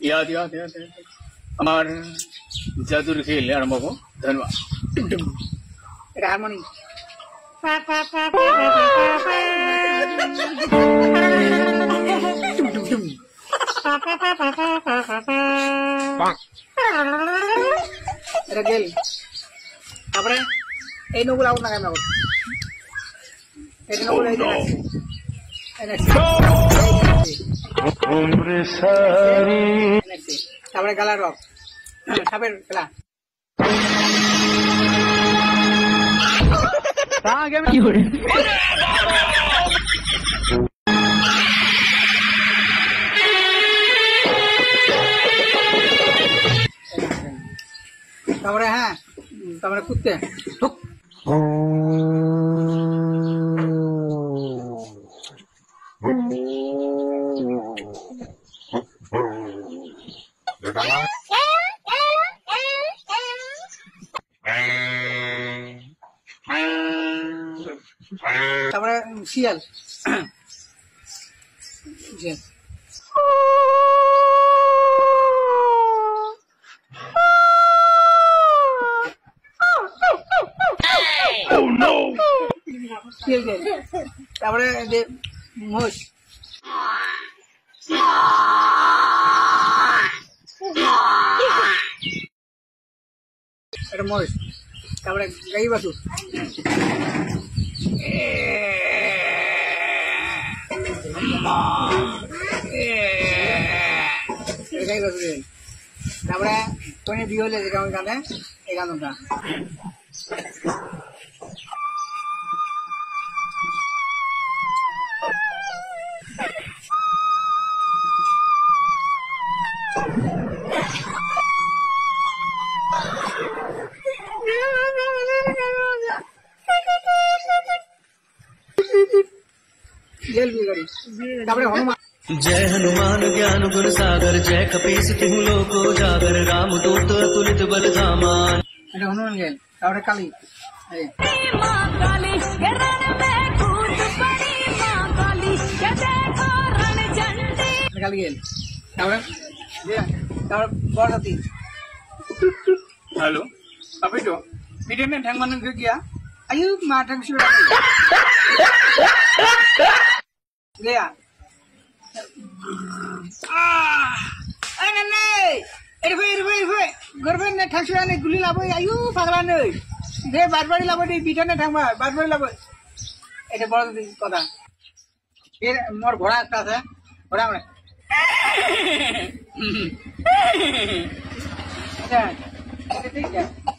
याद याद याद আমার জাদুর খেল আরম্ভ হবো ধন্যবাদ এটা হারমোনি এটা গেল তারপরে এই নগুলো আউট না কেন এই নগুলো এই তারপরে গালার রক সাপের খেলা তারপরে হ্যাঁ তারপরে কুত্তে তারপরে শিয়াল তারপরে মোষ এটা মোষ তারপরে গাই বাছুর গাই বাছুর তারপরে কোনে বিয়ে হলে যে কেমন গানে এই গানটা जय हनुमान ज्ञान गुण सागर जय कपीस तिहु लोको जागर राम दूत तुलित बल धामा हनुमान गेल तावरे काली काली गेल तावरे बरसाती हेलो अभी तो वीडियो में ढंग मन गया आयु मां ढंग से ले आ गरबेन थांसुराने गुली लाबो आयु फागलानो दे बारबारी लाबो दे बिटाने थांबा बारबारी लाबो এটা বড় কথা এর মোর ঘোড়া একটা আছে ঘোড়া মানে আচ্ছা ঠিক আছে